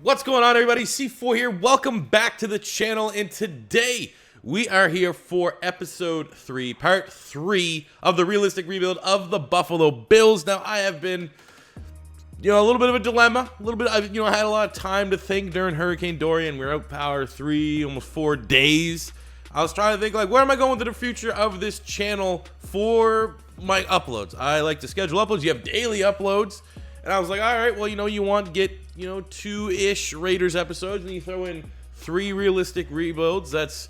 What's going on, everybody? C4 here. Welcome back to the channel, and today we are here for episode 3, part 3 of the realistic rebuild of the Buffalo Bills. Now, I have been, a little bit of a dilemma. A little bit, I had a lot of time to think during Hurricane Dorian. We were out power 3, almost 4 days. I was trying to think, where am I going to the future of this channel for my uploads? I like to schedule uploads. You have daily uploads. And I was like, all right, well, you want to get, 2-ish Raiders episodes, and you throw in 3 realistic rebuilds. That's,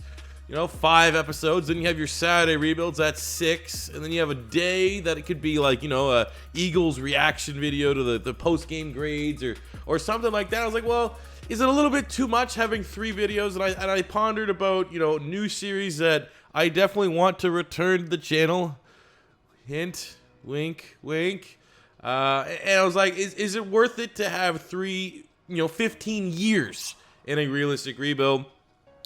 5 episodes. Then you have your Saturday rebuilds. That's 6. And then you have a day that it could be like, a Eagles reaction video to the post-game grades or something like that. I was like, well, is it a little bit too much having 3 videos? And I pondered about, new series that I definitely want to return to the channel. Hint, wink, wink. And I was like, is it worth it to have 15 years in a realistic rebuild?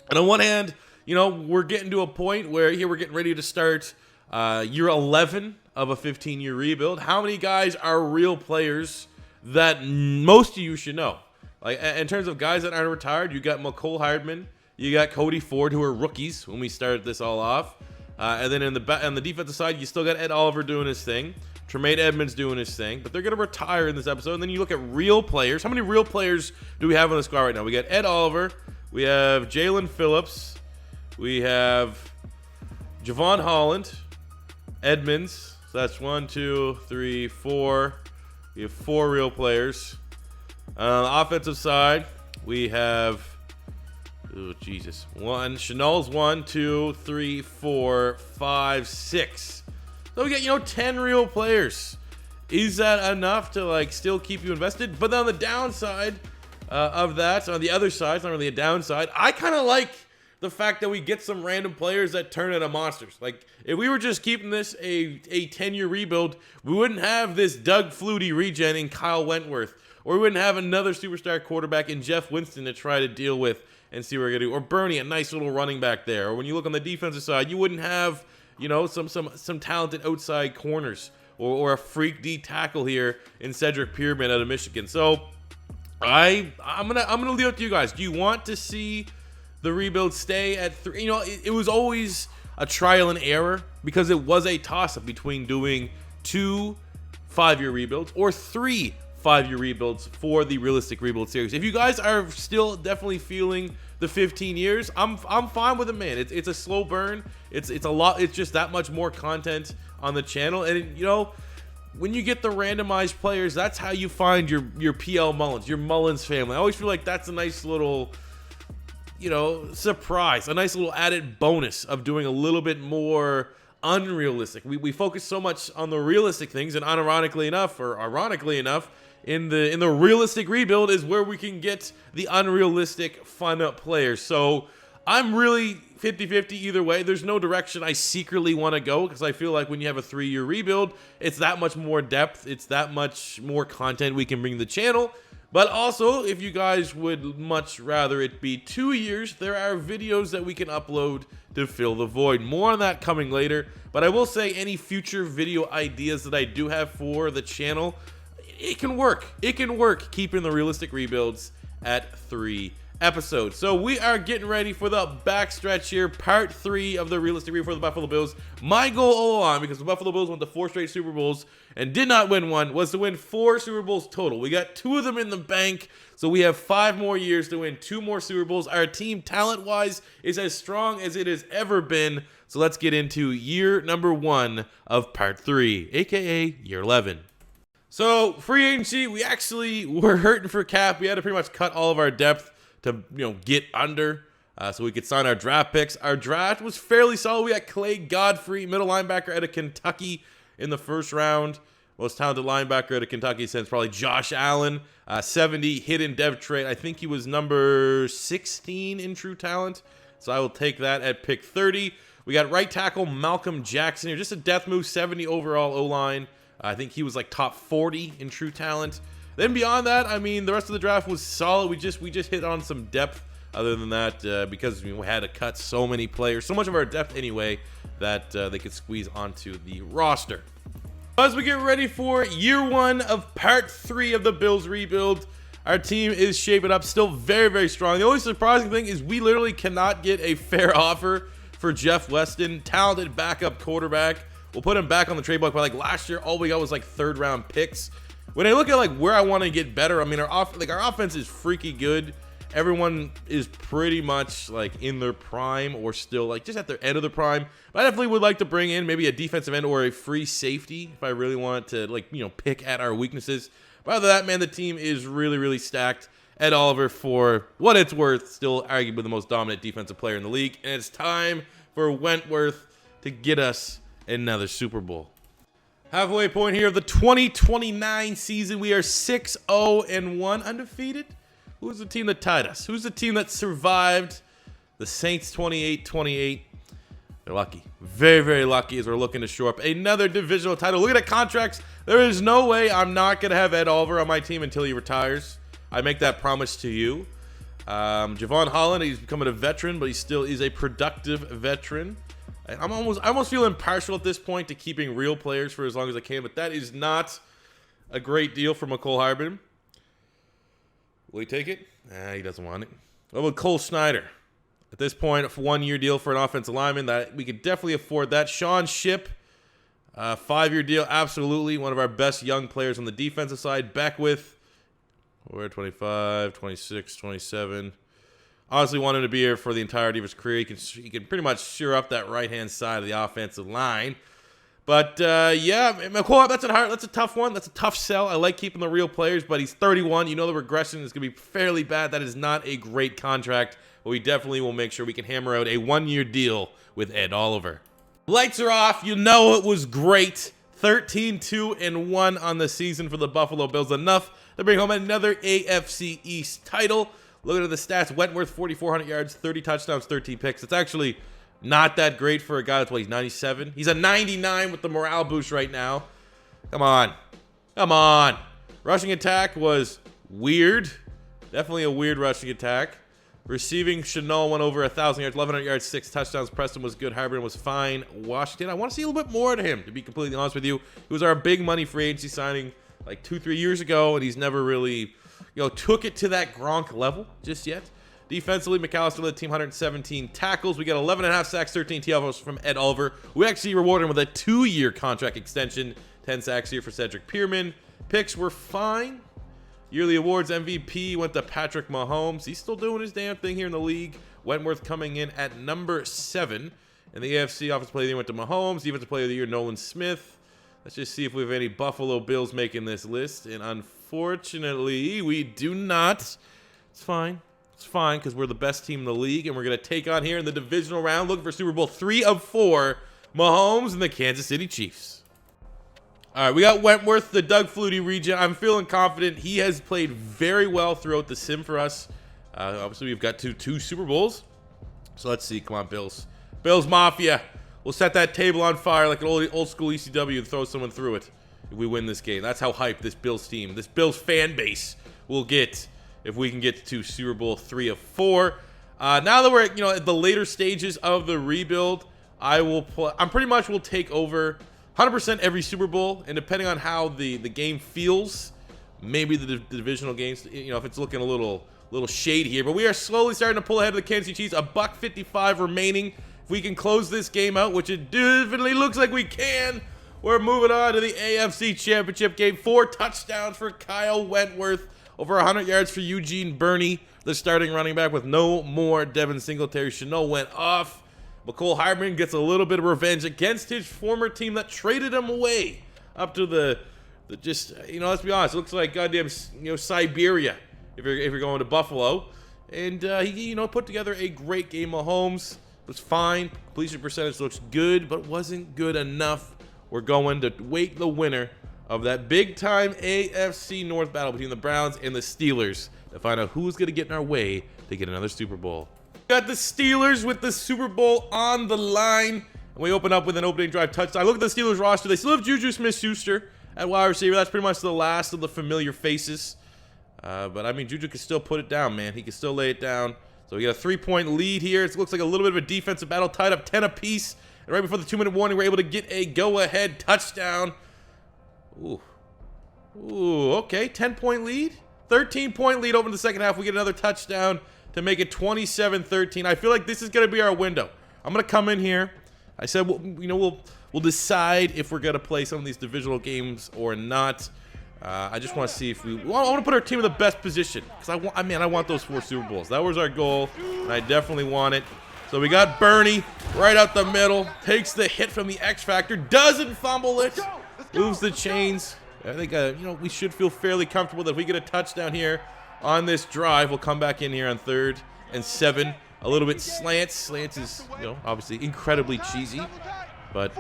And on one hand, we're getting to a point where here we're getting ready to start year 11 of a 15-year rebuild. How many guys are real players that most of you should know? Like, in terms of guys that aren't retired, you got McCole Hardman, you got Cody Ford, who are rookies when we started this all off. And then on the defensive side, you still got Ed Oliver doing his thing. Tremaine Edmonds doing his thing, but they're going to retire in this episode. And then you look at real players. How many real players do we have on the squad right now? We got Ed Oliver. We have Jalen Phillips. We have Javon Holland. Edmonds. So that's 1, 2, 3, 4. We have 4 real players. On the offensive side, we have... Oh, Jesus. Chanel's 1, 2, 3, 4, 5, 6. So we get, 10 real players. Is that enough to, still keep you invested? But then on the downside of that, on the other side, it's not really a downside, I kind of like the fact that we get some random players that turn into monsters. Like, if we were just keeping this a 10-year rebuild, we wouldn't have this Doug Flutie regen in Kyle Wentworth. Or we wouldn't have another superstar quarterback in Jeff Winston to try to deal with and see what we're going to do. Or Bernie, a nice little running back there. Or when you look on the defensive side, you wouldn't have... some talented outside corners or a freak D tackle here in Cedric Pierman out of Michigan. So I'm gonna leave it to you guys. Do you want to see the rebuild stay at 3? It was always a trial and error because it was a toss-up between doing 2 5-year rebuilds or 3 5-year rebuilds for the realistic rebuild series. If you guys are still definitely feeling the 15 years, I'm fine with it, man. It's a slow burn. It's a lot. It's just that much more content on the channel, and when you get the randomized players, that's how you find your PL Mullins, your Mullins family. I always feel like that's a nice little surprise, a nice little added bonus of doing a little bit more unrealistic. We focus so much on the realistic things, and ironically enough, in the realistic rebuild is where we can get the unrealistic fun players. So I'm really 50-50 either way. There's no direction I secretly want to go because I feel like when you have a 3-year rebuild, it's that much more depth. It's that much more content we can bring to the channel. But also, if you guys would much rather it be 2 years, there are videos that we can upload to fill the void. More on that coming later. But I will say any future video ideas that I do have for the channel, it can work. It can work keeping the realistic rebuilds at 3 episodes. So we are getting ready for the backstretch here, part 3 of the realistic rebuild for the Buffalo Bills. My goal all along, because the Buffalo Bills went to 4 straight Super Bowls and did not win one, was to win 4 Super Bowls total. We got 2 of them in the bank, so we have 5 more years to win 2 more Super Bowls. Our team, talent-wise, is as strong as it has ever been. So let's get into year number 1 of part 3, aka year 11. So, free agency, we actually were hurting for cap. We had to pretty much cut all of our depth to, get under so we could sign our draft picks. Our draft was fairly solid. We got Clay Godfrey, middle linebacker out of Kentucky in the first round. Most talented linebacker out of Kentucky since probably Josh Allen. 70 hidden dev trait. I think he was number 16 in true talent. So I will take that at pick 30. We got right tackle Malcolm Jackson here. Just a death move, 70 overall O-line. I think he was top 40 in true talent. Then beyond that, the rest of the draft was solid. We just hit on some depth other than that because we had to cut so many players, so much of our depth anyway, that they could squeeze onto the roster. As we get ready for year 1 of part 3 of the Bills rebuild, our team is shaping up still very, very strong. The only surprising thing is we literally cannot get a fair offer for Jeff Weston, talented backup quarterback. We'll put him back on the trade block, but like last year, all we got was like third-round picks. When I look at like where I want to get better, I mean, our offense is freaky good. Everyone is pretty much like in their prime or still like just at their end of the prime. But I definitely would like to bring in maybe a defensive end or a free safety if I really want to, like, you know, pick at our weaknesses. But other than that, man, the team is really, really stacked. Ed Oliver, for what it's worth, still arguably the most dominant defensive player in the league. And it's time for Wentworth to get us another Super Bowl. Halfway point here of the 2029 season. We are 6-0-1, undefeated. Who's the team that tied us? Who's the team that survived the Saints 28-28? They're lucky. Very, very lucky as we're looking to shore up another divisional title. Look at the contracts. There is no way I'm not going to have Ed Oliver on my team until he retires. I make that promise to you. Javon Holland, he's becoming a veteran, but he still is a productive veteran. I almost feel impartial at this point to keeping real players for as long as I can, but that is not a great deal for McCole Harbin. Will he take it? Nah, he doesn't want it. What about Cole Snyder? At this point, a 1-year deal for an offensive lineman, that we could definitely afford that. Sean Shipp, 5-year deal, absolutely. One of our best young players on the defensive side. Beckwith, we're 25, 26, 27. Honestly, want him to be here for the entirety of his career. He can pretty much shore up that right-hand side of the offensive line. But, yeah, McCoy, that's a tough one. That's a tough sell. I like keeping the real players, but he's 31. You know the regression is going to be fairly bad. That is not a great contract, but we definitely will make sure we can hammer out a 1-year deal with Ed Oliver. Lights are off. You know it was great. 13-2-1 on the season for the Buffalo Bills. Enough to bring home another AFC East title. Looking at the stats, Wentworth, 4,400 yards, 30 touchdowns, 13 picks. It's actually not that great for a guy that's, what, he's 97? He's a 99 with the morale boost right now. Come on. Come on. Rushing attack was weird. Definitely a weird rushing attack. Receiving, Chanel went over 1,000 yards, 1,100 yards, 6 touchdowns. Preston was good. Harbin was fine. Washington, I want to see a little bit more of him, to be completely honest with you. He was our big money free agency signing like 2-3 years ago, and he's never really, took it to that Gronk level just yet. Defensively, McAllister led the team 117 tackles. We got 11.5 sacks, 13 TFOs from Ed Oliver. We actually rewarded him with a 2-year contract extension, 10 sacks here for Cedric Pearman. Picks were fine. Yearly awards, MVP went to Patrick Mahomes. He's still doing his damn thing here in the league. Wentworth coming in at number 7. And the AFC Offensive Player of the Year went to Mahomes. Defensive Player of the Year, Nolan Smith. Let's just see if we have any Buffalo Bills making this list. And unfortunately, we do not. It's fine. It's fine because we're the best team in the league. And we're going to take on here in the divisional round, looking for Super Bowl 3 of 4, Mahomes and the Kansas City Chiefs. All right, we got Wentworth, the Doug Flutie region. I'm feeling confident. He has played very well throughout the sim for us. Obviously, we've got two Super Bowls. So let's see. Come on, Bills. Bills Mafia. We'll set that table on fire like an old school ECW and throw someone through it if we win this game. That's how hyped this Bills team, this Bills fan base will get if we can get to Super Bowl 3 of 4. Now that we're at the later stages of the rebuild, I'm pretty much will take over 100% every Super Bowl, and depending on how the game feels, maybe the divisional games, if it's looking a little shade here. But we are slowly starting to pull ahead of the Kansas City Chiefs. $1.55 remaining. If we can close this game out, which it definitely looks like we can, we're moving on to the AFC Championship game. 4 touchdowns for Kyle Wentworth. Over 100 yards for Eugene Burney, the starting running back, with no more Devin Singletary. Chanel went off. McCole Harbin gets a little bit of revenge against his former team that traded him away up to the let's be honest, it looks like goddamn, Siberia if you're going to Buffalo. And he put together a great game. Mahomes was fine. Completion percentage looks good, but wasn't good enough. We're going to wait the winner of that big-time AFC North battle between the Browns and the Steelers to find out who's going to get in our way to get another Super Bowl. Got the Steelers with the Super Bowl on the line. And we open up with an opening drive touchdown. Look at the Steelers roster. They still have Juju Smith-Schuster at wide receiver. That's pretty much the last of the familiar faces. But, I mean, Juju can still put it down, man. He can still lay it down. So we got a 3-point lead here. It looks like a little bit of a defensive battle, tied up 10 apiece. And right before the 2-minute warning, we're able to get a go-ahead touchdown. Ooh, okay, 10-point lead. 13-point lead over in the second half. We get another touchdown to make it 27-13. I feel like this is going to be our window. I'm going to come in here. I said, we'll decide if we're going to play some of these divisional games or not. I just want to see if I want to put our team in the best position because I want those 4 Super Bowls. That was our goal, and I definitely want it. So we got Bernie right out the middle, takes the hit from the X Factor, doesn't fumble it, moves the chains. I think we should feel fairly comfortable that if we get a touchdown here on this drive, we'll come back in here on 3rd and 7. A little bit slants. Slants is obviously incredibly cheesy, but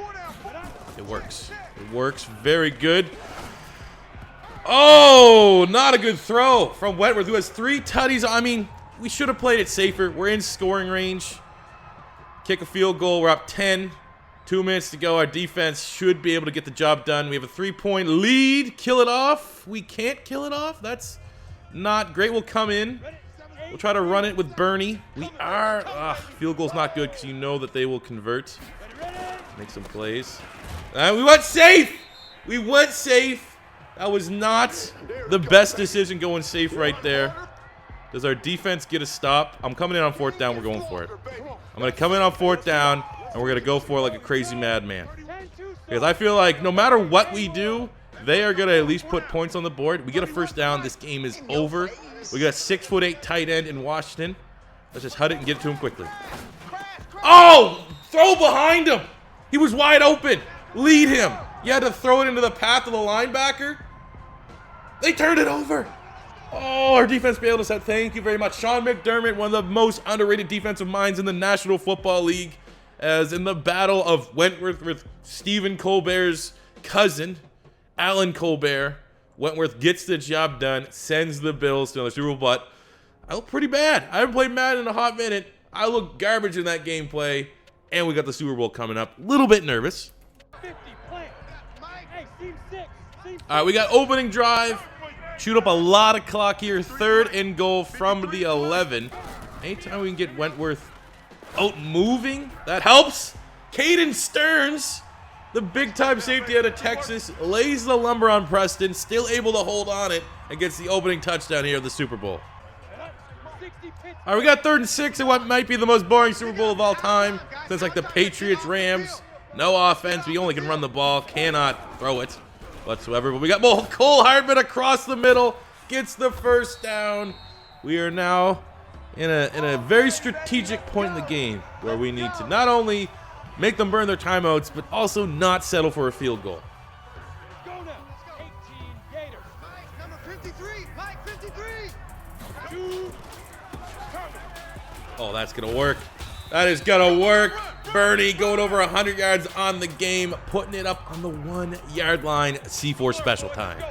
it works. It works very good. Oh, not a good throw from Wentworth, who has 3 tutties. I mean, we should have played it safer. We're in scoring range. Kick a field goal. We're up 10. 2 minutes to go. Our defense should be able to get the job done. We have a 3-point lead. Kill it off. We can't kill it off. That's not great. We'll come in. We'll try to run it with Bernie. We are... field goal's not good because you know that they will convert. Make some plays. We went safe. We went safe. That was not the best decision going safe right there. Does our defense get a stop? I'm coming in on 4th down. We're going for it. I'm going to come in on 4th down, and we're going to go for it like a crazy madman. Because I feel like no matter what we do, they are going to at least put points on the board. We get a 1st down. This game is over. We got a 6'8" tight end in Washington. Let's just hut it and get it to him quickly. Oh! Throw behind him! He was wide open. Lead him. You had to throw it into the path of the linebacker. They turned it over. Oh, our defense bailed us out. Thank you very much. Sean McDermott, one of the most underrated defensive minds in the National Football League, as in the battle of Wentworth with Stephen Colbert's cousin, Alan Colbert. Wentworth gets the job done, sends the Bills to another Super Bowl, but I look pretty bad. I haven't played Madden in a hot minute. I look garbage in that gameplay, and we got the Super Bowl coming up. A little bit nervous. All right, we got opening drive. Shoot up a lot of clock here. 3rd and goal from the 11. Anytime we can get Wentworth out moving, that helps. Caden Stearns, the big-time safety out of Texas, lays the lumber on Preston, still able to hold on it and gets the opening touchdown here of the Super Bowl. All right, we got 3rd and 6 in what might be the most boring Super Bowl of all time. Since like the Patriots, Rams, no offense. We only can run the ball, cannot throw it whatsoever. But we got Cole Hartman across the middle, gets the 1st down. We are now in a very strategic point in the game where we need to not only make them burn their timeouts, but also not settle for a field goal. Oh, that's going to work. That is going to work. Bernie going over 100 yards on the game, putting it up on the 1-yard line. C4 special time.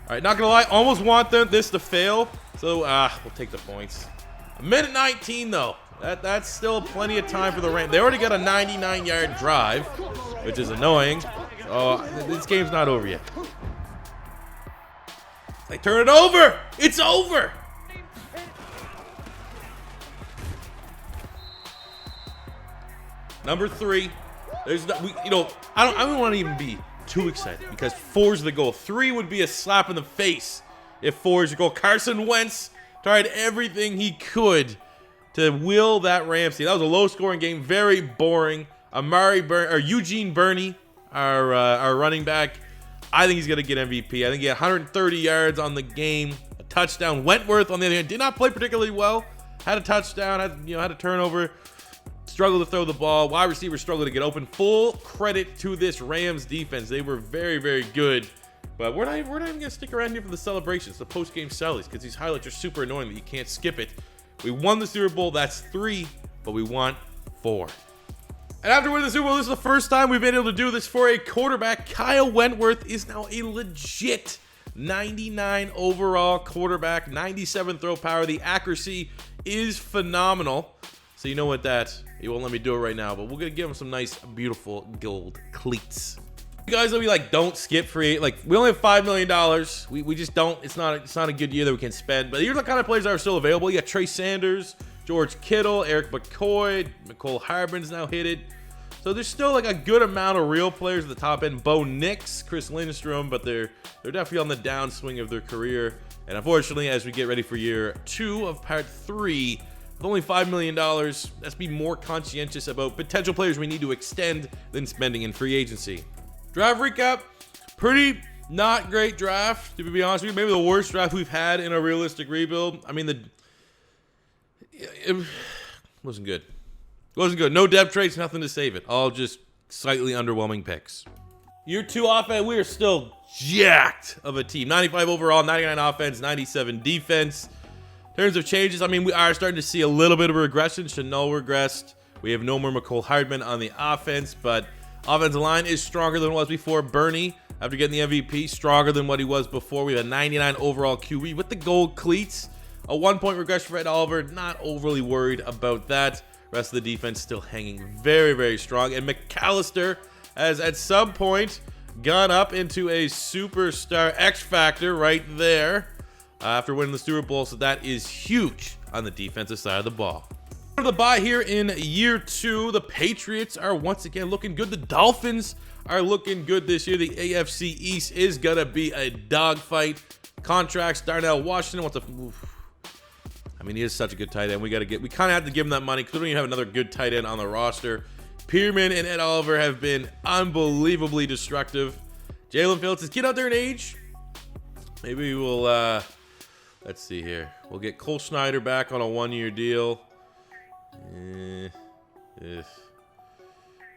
All right, not going to lie. Almost want this to fail. So, we'll take the points. A minute 19, though. That's still plenty of time for the Rams. They already got a 99-yard drive, which is annoying. Oh, this game's not over yet. They turn it over. It's over. Number 3. There's I don't want to even be too excited because 4's the goal. 3 would be a slap in the face if 4's your goal. Carson Wentz tried everything he could to will that Rams team. That was a low-scoring game, very boring. Eugene Burney, our running back, I think he's going to get MVP. I think he had 130 yards on the game, a touchdown. Wentworth, on the other hand, did not play particularly well. Had a touchdown, had a turnover, struggled to throw the ball. Wide receivers struggled to get open. Full credit to this Rams defense. They were very, very good. But we're not even going to stick around here for the celebrations, the post-game sellies, because these highlights are super annoying that you can't skip it. We won the Super Bowl. That's 3, but we want 4. And after winning the Super Bowl, this is the first time we've been able to do this for a quarterback. Kyle Wentworth is now a legit 99 overall quarterback, 97 throw power. The accuracy is phenomenal. So you know what he won't let me do it right now, but we're going to give him some nice, beautiful gold cleats. You guys will be like, don't skip free. Like, we only have $5 million. We just don't. It's not a good year that we can spend. But here's the kind of players that are still available. You got Trey Sanders, George Kittle, Eric McCoy, Mecole Hardman's now hit it. So there's still like a good amount of real players at the top end. Bo Nix, Chris Lindstrom, but they're definitely on the downswing of their career. And unfortunately, as we get ready for year 2 of part 3, with only $5 million, let's be more conscientious about potential players we need to extend than spending in free agency. Draft recap, pretty not great draft, to be honest with you. Maybe the worst draft we've had in a realistic rebuild. I mean, it wasn't good. It wasn't good. No depth traits, nothing to save it. All just slightly underwhelming picks. Year 2 offense, we are still jacked of a team. 95 overall, 99 offense, 97 defense. In terms of changes, I mean, we are starting to see a little bit of regression. Chanel regressed. We have no more Mecole Hardman on the offense, but offensive line is stronger than it was before. Bernie, after getting the MVP, stronger than what he was before. We have a 99 overall QB with the gold cleats. A 1-point regression for Ed Oliver. Not overly worried about that. Rest of the defense still hanging very, very strong. And McAllister has at some point gone up into a superstar X factor right there after winning the Super Bowl. So that is huge on the defensive side of the ball. For the bye here in year 2, the Patriots are once again looking good. The Dolphins are looking good this year. The AFC East is going to be a dogfight. Contracts, Darnell Washington wants to... I mean, he is such a good tight end. We kind of have to give him that money because we don't even have another good tight end on the roster. Pearman and Ed Oliver have been unbelievably destructive. Jalen Phillips is getting out there in age. Maybe we'll, let's see here. We'll get Cole Schneider back on a 1-year deal.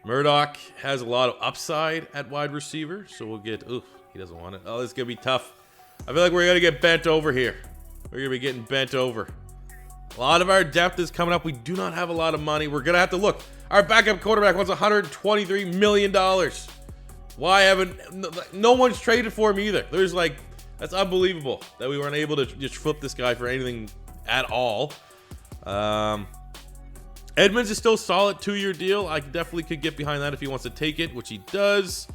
Murdoch has a lot of upside at wide receiver, so we'll get, oof, he doesn't want it. Oh, this is going to be tough. I feel like we're going to get bent over here. We're going to be getting bent over. A lot of our depth is coming up. We do not have a lot of money. We're going to have to look. Our backup quarterback wants $123 million. Why haven't... No one's traded for him either. There's like... That's unbelievable that we weren't able to just flip this guy for anything at all. Edmonds is still solid 2-year deal. I definitely could get behind that if he wants to take it, which he does.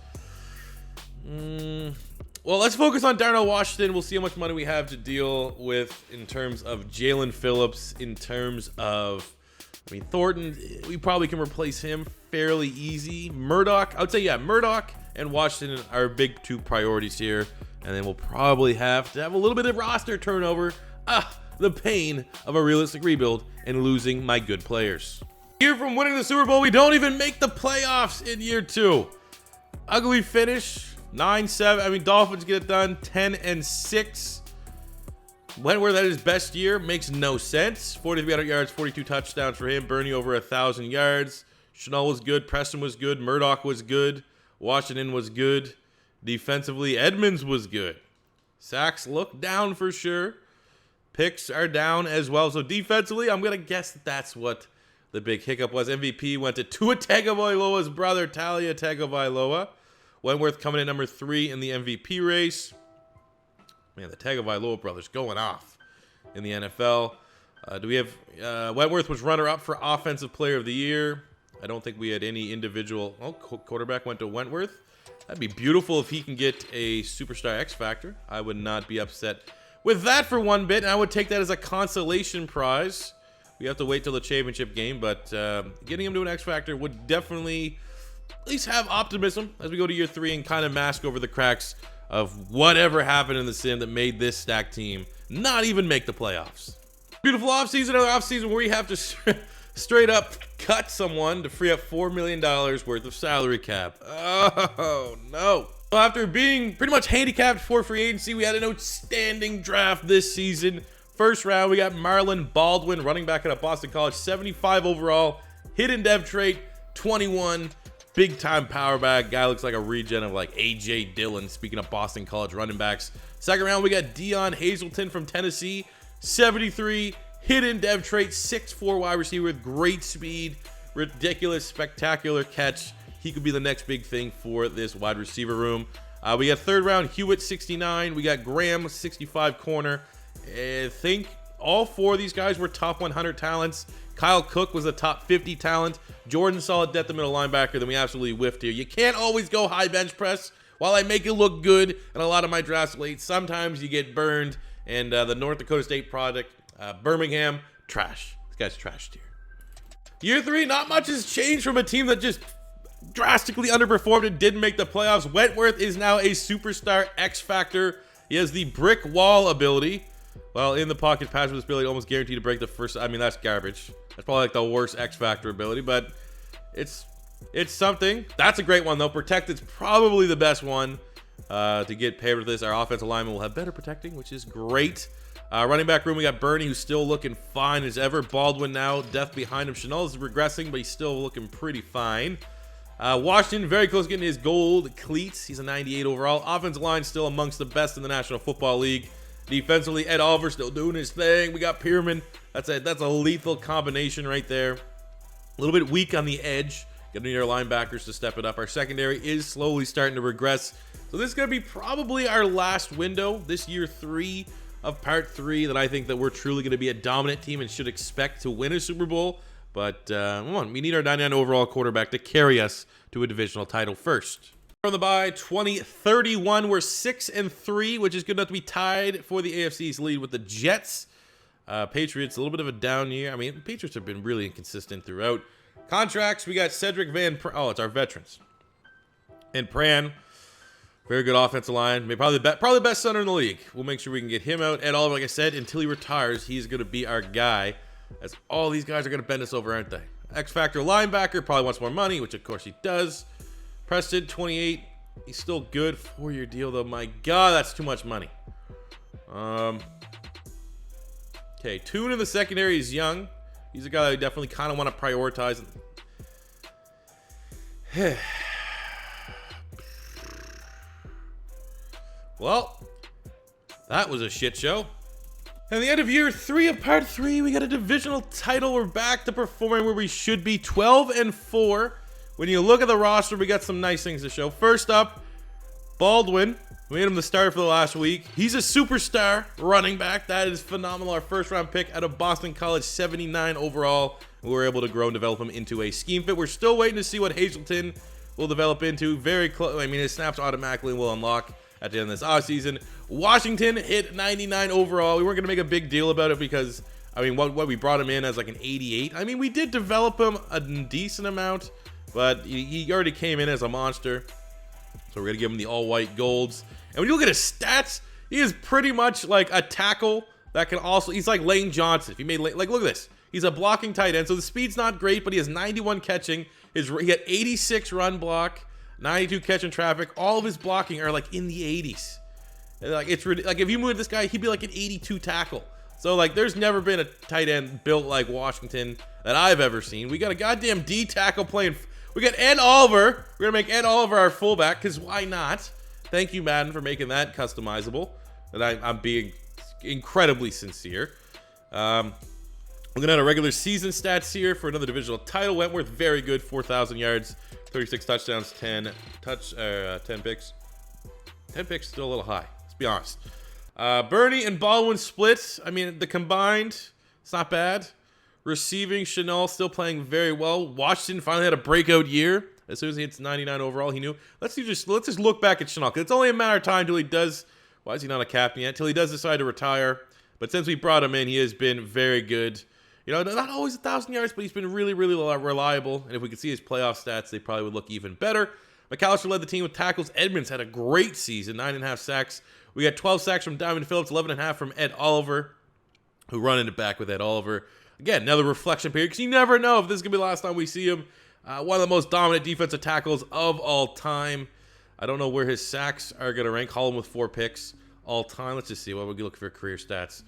Well, let's focus on Darnell Washington. We'll see how much money we have to deal with in terms of Jalen Phillips, in terms of, I mean, Thornton, we probably can replace him fairly easy. Murdoch, I would say, yeah, Murdoch and Washington are big 2 priorities here. And then we'll probably have to have a little bit of roster turnover. The pain of a realistic rebuild and losing my good players. Here from winning the Super Bowl, we don't even make the playoffs in year 2. Ugly finish. 9-7. I mean, Dolphins get it done. 10-6. Wentworth at his best year makes no sense. 4,300 yards, 42 touchdowns for him. Bernie over 1,000 yards. Chanel was good. Preston was good. Murdoch was good. Washington was good. Defensively, Edmonds was good. Sacks look down for sure. Picks are down as well. So defensively, I'm going to guess that's what the big hiccup was. MVP went to Tua Tagovailoa's brother, Talia Tagovailoa. Wentworth coming in number 3 in the MVP race. Man, the Tagovailoa brothers going off in the NFL. Do we have... Wentworth was runner-up for Offensive Player of the Year. I don't think we had any individual... Oh, quarterback went to Wentworth. That'd be beautiful if he can get a superstar X Factor. I would not be upset with that for one bit, and I would take that as a consolation prize. We have to wait till the championship game, but getting him to an X Factor would definitely at least have optimism as we go to year 3 and kind of mask over the cracks of whatever happened in the sim that made this stacked team not even make the playoffs. Beautiful offseason, another offseason where we have to straight up cut someone to free up $4 million worth of salary cap. Oh, no. So after being pretty much handicapped for free agency, we had an outstanding draft this season. First round, we got Marlon Baldwin, running back out of Boston College, 75 overall, hidden dev trait, 21, big-time power back. Guy looks like a regen of like A.J. Dillon, speaking of Boston College running backs. Second round, we got Deion Hazelton from Tennessee, 73, hidden dev trait, 6'4" wide receiver with great speed, ridiculous, spectacular catch. He could be the next big thing for this wide receiver room. We got third round, Hewitt, 69. We got Graham, 65 corner. I think all 4 of these guys were top 100 talents. Kyle Cook was a top 50 talent. Jordan solid depth the middle linebacker. Then we absolutely whiffed here. You can't always go high bench press. While I make it look good in a lot of my drafts late, sometimes you get burned. And the North Dakota State product, Birmingham, trash. This guy's trashed here. Year 3, not much has changed from a team that just drastically underperformed and didn't make the playoffs. Wentworth is now a superstar X Factor. He has the brick wall ability. Well, in the pocket pass with this ability, almost guaranteed to break the first. I mean, that's garbage. That's probably like the worst X Factor ability, but it's something. That's a great one though. Protected's probably the best one to get paired with this. Our offensive lineman will have better protecting, which is great. Running back room, we got Bernie, who's still looking fine as ever. Baldwin now, death behind him. Chanel is regressing, but he's still looking pretty fine. Washington, very close to getting his gold cleats. He's a 98 overall. Offensive line still amongst the best in the National Football League. Defensively, Ed Oliver still doing his thing. We got Pierman. That's a lethal combination right there. A little bit weak on the edge. Getting our linebackers to step it up. Our secondary is slowly starting to regress. So this is going to be probably our last window, this year 3 of part 3, that I think that we're truly going to be a dominant team and should expect to win a Super Bowl. But come on, we need our 99 overall quarterback to carry us to a divisional title first. From the bye, 2031, we're 6-3, which is good enough to be tied for the AFC East lead with the Jets. Patriots, a little bit of a down year. I mean, the Patriots have been really inconsistent throughout. Contracts, we got Cedric Van Pran. Oh, it's our veterans. And Pran, very good offensive line. Maybe probably the best center in the league. We'll make sure we can get him out. Ed Oliver, like I said, until he retires, he's going to be our guy. As all these guys are going to bend us over, aren't they? X Factor linebacker probably wants more money, which of course he does. Preston, 28. He's still good. 4-year deal, though. My God, that's too much money. Okay, Toon in the secondary is young. He's a guy that I definitely kind of want to prioritize. Well, that was a shit show. And the end of year 3 of part 3, we got a divisional title. We're back to performing where we should be, 12-4. When you look at the roster, we got some nice things to show. First up, Baldwin. We made him the starter for the last week. He's a superstar running back. That is phenomenal. Our first round pick out of Boston College, 79 overall. We were able to grow and develop him into a scheme fit. We're still waiting to see what Hazleton will develop into. Very close. I mean, his snaps automatically will unlock at the end of this offseason. Washington hit 99 overall. We weren't going to make a big deal about it because, I mean, what we brought him in as like an 88. I mean, we did develop him a decent amount, but he already came in as a monster. So we're going to give him the all-white golds. And when you look at his stats, he is pretty much like a tackle that can also, he's like Lane Johnson. If you made, like, look at this. He's a blocking tight end. So the speed's not great, but he has 91 catching. He got 86 run block, 92 catch in traffic. All of his blocking are like in the 80s. Like, it's like if you moved this guy, he'd be like an 82 tackle. So like there's never been a tight end built like Washington that I've ever seen. We got a goddamn D tackle playing. We got Ed Oliver. We're going to make Ed Oliver our fullback because why not? Thank you, Madden, for making that customizable. And I'm being incredibly sincere. Looking at our regular season stats here for another divisional title. Wentworth, very good. 4,000 yards, 36 touchdowns, 10 picks. 10 picks still a little high. Let's be honest. Bernie and Baldwin split. I mean, the combined, it's not bad. Receiving, Chanel still playing very well. Washington finally had a breakout year. As soon as he hits 99 overall, he knew. Let's just look back at Chanel. It's only a matter of time till he does. Why is he not a captain yet? Till he does decide to retire. But since we brought him in, he has been very good. You know, not always 1,000 yards, but he's been really, really reliable. And if we could see his playoff stats, they probably would look even better. McAllister led the team with tackles. Edmonds had a great season, 9.5 sacks. We got 12 sacks from Diamond Phillips, 11.5 from Ed Oliver, who run into back with Ed Oliver. Again, another reflection period, because you never know if this is going to be the last time we see him. One of the most dominant defensive tackles of all time. I don't know where his sacks are going to rank. Holland with 4 picks all time. Let's just see what we're looking for career stats.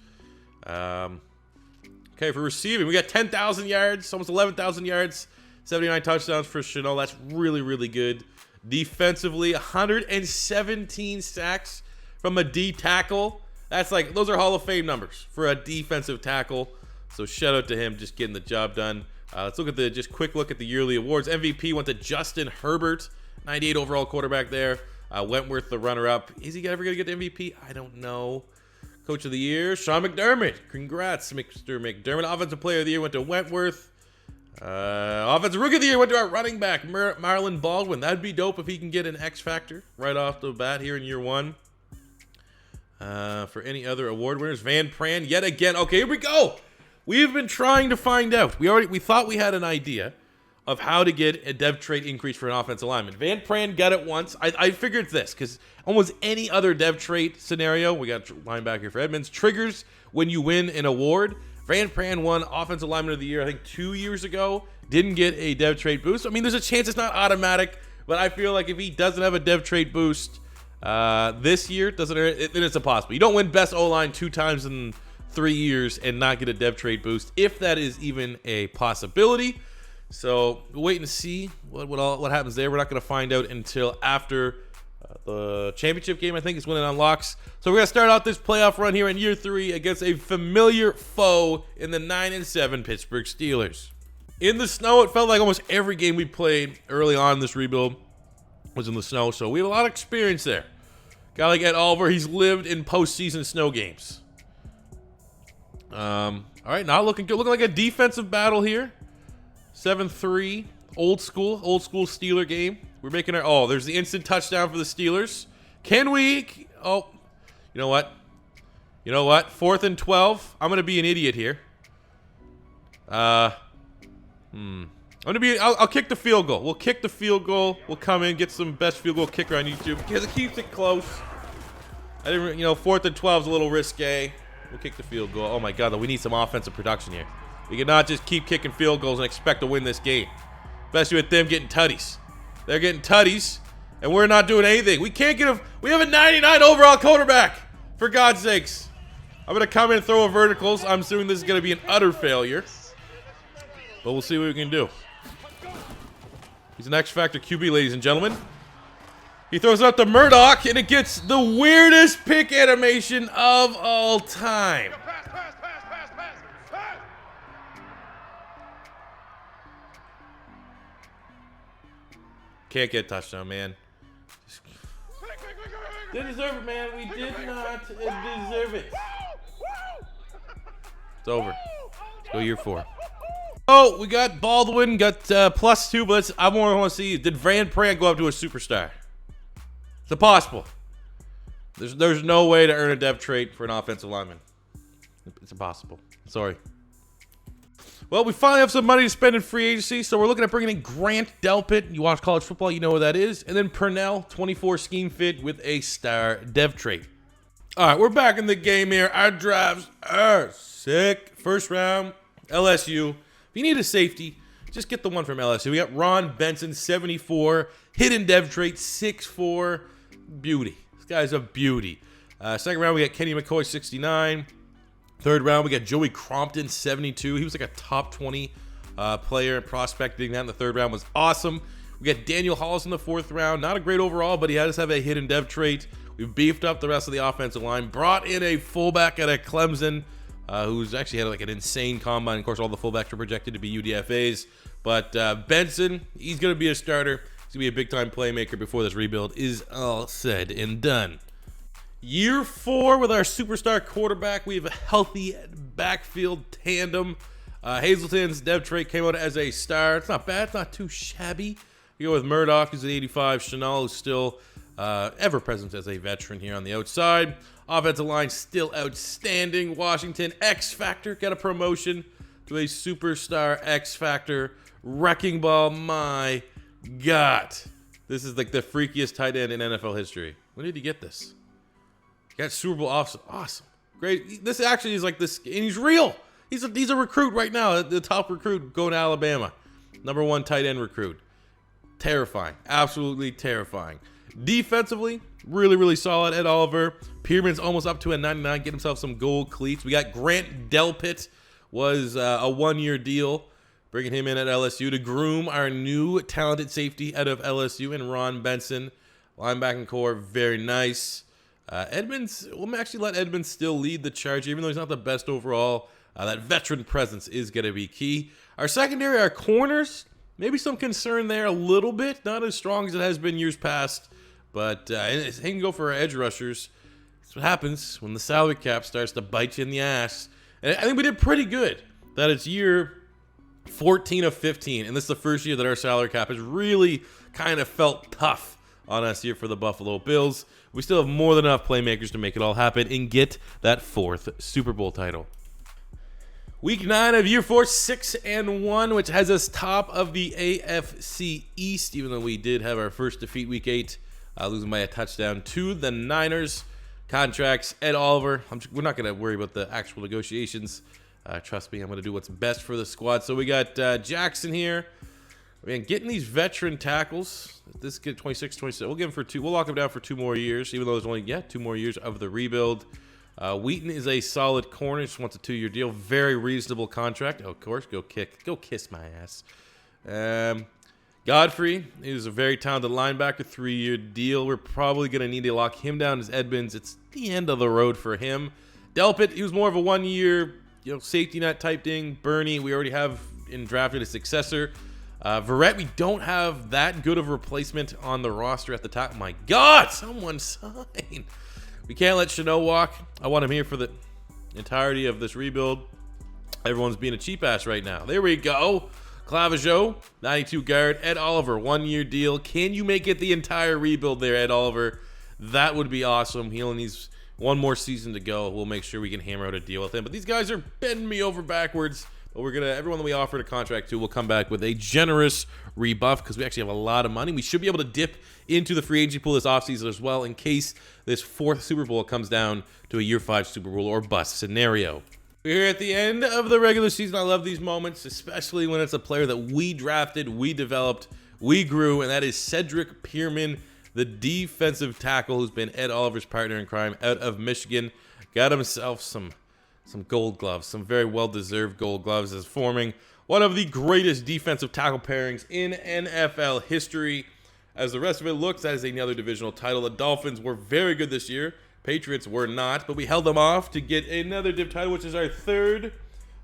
Okay, for receiving, we got 10,000 yards, almost 11,000 yards, 79 touchdowns for Chanel. That's really, really good. Defensively, 117 sacks from a D tackle. That's like, those are Hall of Fame numbers for a defensive tackle. So shout out to him just getting the job done. Let's look at quick look at the yearly awards. MVP went to Justin Herbert, 98 overall quarterback there. Wentworth, the runner-up. Is he ever going to get the MVP? I don't know. Coach of the year, Sean McDermott. Congrats, Mr. McDermott. Offensive player of the year went to Wentworth. Offensive rookie of the year went to our running back, Marlon Baldwin. That'd be dope if he can get an X Factor right off the bat here in year 1. For any other award winners, Van Pran, yet again. Okay, here we go. We've been trying to find out. We thought we had an idea of how to get a dev trait increase for an offensive lineman. Van Pran got it once. I figured this because almost any other dev trait scenario, we got linebacker for Edmonds, triggers when you win an award. Van Pran won Offensive Lineman of the Year, I think 2 years ago. Didn't get a dev trait boost. I mean, there's a chance it's not automatic, but I feel like if he doesn't have a dev trait boost this year, then it's impossible. You don't win Best O-Line 2 times in 3 years and not get a dev trait boost, if that is even a possibility. So we're waiting to see what happens there. We're not going to find out until after the championship game, I think, is when it unlocks. So we're going to start out this playoff run here in year 3 against a familiar foe in the 9-7 Pittsburgh Steelers. In the snow, it felt like almost every game we played early on in this rebuild was in the snow, so we have a lot of experience there. Guy like Ed Oliver, he's lived in postseason snow games. All right, now looking good. Looking like a defensive battle here. 7-3, old school Steeler game. We're making our, there's the instant touchdown for the Steelers. Can we, you know what? 4th and 12. I'm going to be an idiot here. I'll kick the field goal. We'll kick the field goal. We'll come in, get some best field goal kicker on YouTube because it keeps it close. 4th and 12 is a little risque. We'll kick the field goal. Oh my God, though, we need some offensive production here. We cannot just keep kicking field goals and expect to win this game. Especially with them getting tutties. They're getting tutties, and we're not doing anything. We can't get we have a 99 overall quarterback, for God's sakes. I'm going to come in and throw a verticals. I'm assuming this is going to be an utter failure. But we'll see what we can do. He's an X-Factor QB, ladies and gentlemen. He throws out to Murdoch, and it gets the weirdest pick animation of all time. Can't get a touchdown, man. Didn't deserve it, man. We did not deserve it. It's over. Let's go year 4. Oh, we got Baldwin, got +2, but I more want to see, did Van Pran go up to a superstar? It's impossible. There's no way to earn a dev trait for an offensive lineman. It's impossible. Sorry. Well, we finally have some money to spend in free agency, so we're looking at bringing in Grant Delpit. You watch college football, you know what that is. And then Purnell, 24 scheme fit with a star dev trait. All right, we're back in the game here. Our drafts are sick. First round, LSU. If you need a safety, just get the one from LSU. We got Ron Benson, 74. Hidden dev trait, 6'4". Beauty. This guy's a beauty. Second round, we got Kenny McCoy, 69. Third round, we got Joey Crompton, 72. He was like a top 20 player and prospect. Getting that in the third round was awesome. We got Daniel Hollis in the 4th round. Not a great overall, but he does have a hidden dev trait. We've beefed up the rest of the offensive line. Brought in a fullback out of Clemson, who's actually had like an insane combine. Of course, all the fullbacks are projected to be UDFAs. But Benson, he's going to be a starter. He's going to be a big-time playmaker before this rebuild is all said and done. Year 4 with our superstar quarterback. We have a healthy backfield tandem. Hazelton's dev trait came out as a star. It's not bad. It's not too shabby. You go with Murdoch, who's at 85. Chanel, who's still ever present as a veteran here on the outside. Offensive line still outstanding. Washington, X-Factor, got a promotion to a superstar X-Factor. Wrecking ball, my God. This is like the freakiest tight end in NFL history. When did he get this? Got Super Bowl awesome. Great. This actually is like this, and he's real. He's a recruit right now, the top recruit going to Alabama. #1 tight end recruit. Terrifying. Absolutely terrifying. Defensively, really, really solid. Ed Oliver. Pearman's almost up to a 99. Get himself some gold cleats. We got Grant Delpit. Was a 1-year deal. Bringing him in at LSU to groom our new talented safety out of LSU and Ron Benson. Linebacking core, very nice. Edmonds, we'll actually let Edmonds still lead the charge, even though he's not the best overall. That veteran presence is going to be key. Our secondary, our corners, maybe some concern there a little bit. Not as strong as it has been years past, but he can go for our edge rushers. That's what happens when the salary cap starts to bite you in the ass. And I think we did pretty good. That it's year 14 of 15, and this is the first year that our salary cap has really kind of felt tough on us here for the Buffalo Bills. We still have more than enough playmakers to make it all happen and get that 4th Super Bowl title. Week 9 of year 4, 6-1, which has us top of the AFC East, even though we did have our first defeat week 8, losing by a touchdown to the Niners. Contracts, Ed Oliver. We're not going to worry about the actual negotiations. Trust me, I'm going to do what's best for the squad. So we got Jackson here. Man, getting these veteran tackles. This kid 26, 27. We'll give him for 2. We'll lock him down for 2 more years, even though there's only 2 more years of the rebuild. Wheaton is a solid corner. Just wants a 2-year deal. Very reasonable contract. Oh, of course, go kiss my ass. Godfrey is a very talented linebacker. 3-year deal. We're probably going to need to lock him down as Edmonds. It's the end of the road for him. Delpit, he was more of a 1-year, safety net type thing. Bernie, we already have drafted a successor. Verrett, we don't have that good of a replacement on the roster at the top. My God, someone sign. We can't let Chanel walk. I want him here for the entirety of this rebuild. Everyone's being a cheap ass right now. There we go. Clavijo, 92 guard. Ed Oliver, 1-year deal. Can you make it the entire rebuild there, Ed Oliver? That would be awesome. He only needs 1 more season to go. We'll make sure we can hammer out a deal with him. But these guys are bending me over backwards. But everyone that we offered a contract to will come back with a generous rebuff because we actually have a lot of money. We should be able to dip into the free agency pool this offseason as well in case this 4th Super Bowl comes down to a year 5 Super Bowl or bust scenario. We're here at the end of the regular season. I love these moments, especially when it's a player that we drafted, we developed, we grew, and that is Cedric Pearman, the defensive tackle who's been Ed Oliver's partner in crime out of Michigan. Got himself some gold gloves, some very well-deserved gold gloves, is forming one of the greatest defensive tackle pairings in NFL history. As the rest of it looks, that is another divisional title. The Dolphins were very good this year. Patriots were not, but we held them off to get another div title, which is our 3rd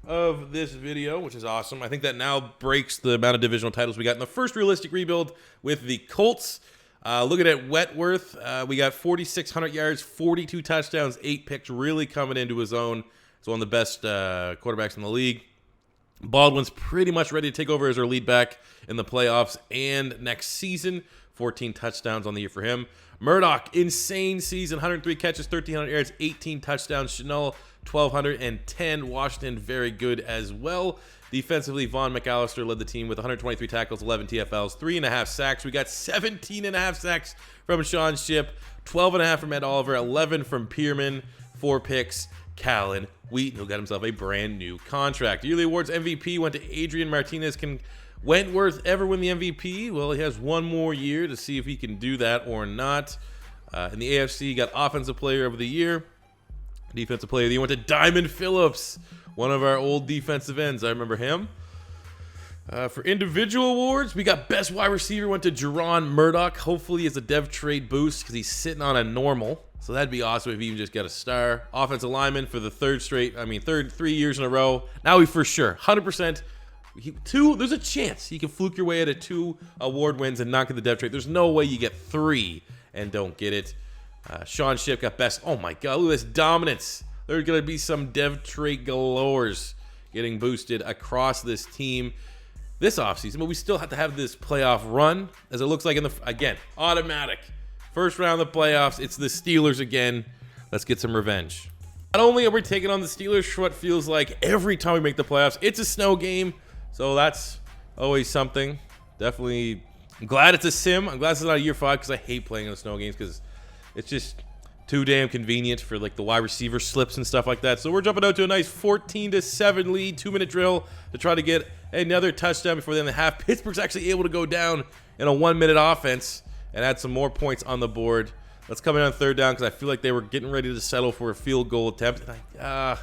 of this video, which is awesome. I think that now breaks the amount of divisional titles we got in the first realistic rebuild with the Colts. Looking at Wentworth, we got 4,600 yards, 42 touchdowns, 8 picks, really coming into his own. He's one of the best quarterbacks in the league. Baldwin's pretty much ready to take over as our lead back in the playoffs and next season. 14 touchdowns on the year for him. Murdoch, insane season, 103 catches, 1,300 yards, 18 touchdowns. Chanel, 1,210. Washington, very good as well. Defensively, Vaughn McAllister led the team with 123 tackles, 11 TFLs, 3.5 sacks. We got 17.5 sacks from Sean Shipp, 12.5 from Ed Oliver, 11 from Pearman, 4 picks. Callan Wheaton, who got himself a brand new contract. Yearly awards MVP went to Adrian Martinez. Can Wentworth ever win the MVP? Well, he has 1 more year to see if he can do that or not. In the AFC, he got Offensive Player of the Year. Defensive Player of the Year went to Diamond Phillips, one of our old defensive ends. I remember him. For individual awards, we got Best Wide Receiver went to Jerron Murdoch. Hopefully, it's a dev trade boost because he's sitting on a normal. So that'd be awesome if he even just got a star. Offensive lineman for the 3 years in a row. Now he for sure, 100%. There's a chance you can fluke your way out of 2 award wins and not get the dev trade. There's no way you get 3 and don't get it. Sean Shipp got best. Oh my God, look at this dominance. There's going to be some dev trade galores getting boosted across this team this offseason. But we still have to have this playoff run, as it looks like again, automatic. First round of the playoffs, it's the Steelers again. Let's get some revenge. Not only are we taking on the Steelers for what feels like every time we make the playoffs, it's a snow game. So that's always something. Definitely, I'm glad it's a sim. I'm glad it's not a year 5 because I hate playing in the snow games because it's just too damn convenient for like the wide receiver slips and stuff like that. So we're jumping out to a nice 14-7 lead, 2-minute drill to try to get another touchdown before the end of the half. Pittsburgh's actually able to go down in a 1-minute offense and add some more points on the board. Let's come in on 3rd down because I feel like they were getting ready to settle for a field goal attempt. And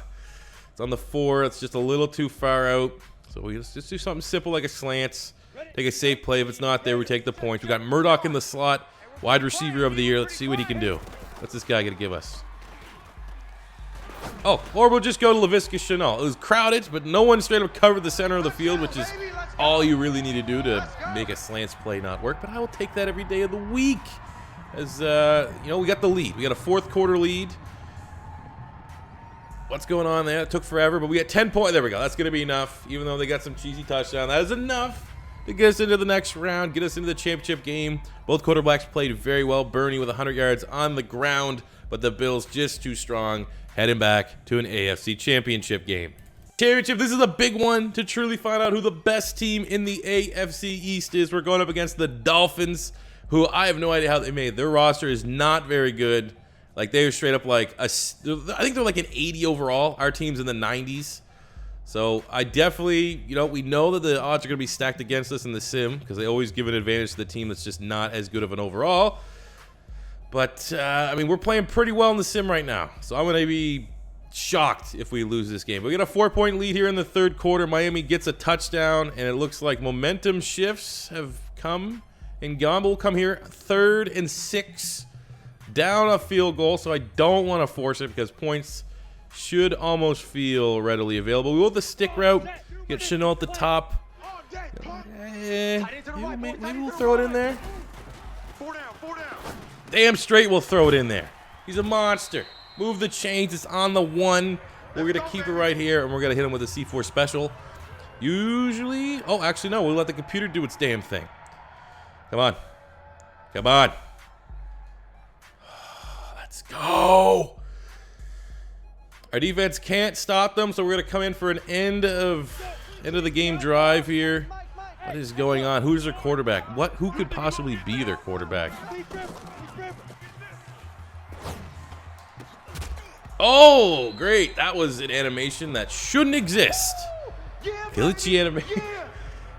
it's on the 4. It's just a little too far out. So we just do something simple like a slants. Take a safe play. If it's not there, we take the point. We got Murdoch in the slot, wide receiver of the year. Let's see what he can do. What's this guy going to give us? Oh, or we'll just go to Laviska Shenault. It was crowded, but no one straight up covered the center of the field, which is all you really need to do to make a slants play not work. But I will take that every day of the week. As, we got the lead. We got a 4th quarter lead. What's going on there? It took forever, but we got 10 points. There we go. That's going to be enough, even though they got some cheesy touchdown. That is enough to get us into the next round, get us into the championship game. Both quarterbacks played very well. Bernie with 100 yards on the ground, but the Bills just too strong, heading back to an AFC championship game. Championship. This is a big one to truly find out who the best team in the AFC East is. We're going up against the Dolphins, who I have no idea how they made. Their roster is not very good. Like, they're straight up like I think they're like an 80 overall. Our team's in the 90s. So I definitely, we know that the odds are going to be stacked against us in the sim because they always give an advantage to the team that's just not as good of an overall. But, I mean, we're playing pretty well in the sim right now. So I'm going to be shocked if we lose this game. We get a 4-point lead here in the third quarter. Miami gets a touchdown, and it looks like momentum shifts have come and gone. But we'll come here 3rd and 6, down a field goal. So I don't want to force it because points should almost feel readily available. We go the stick route. Get Chanel at the top. Maybe we'll throw it in there. Damn straight we'll throw it in there. He's a monster. Move the chains. It's on the 1. We're going to keep it right here, and we're going to hit him with a C4 special. Usually... Oh, actually, no. We'll let the computer do its damn thing. Come on. Come on. Let's go. Our defense can't stop them, so we're going to come in for an end of the game drive here. What is going on? Who's their quarterback? Who could possibly be their quarterback? Oh, great. That was an animation that shouldn't exist. Glitchy animation.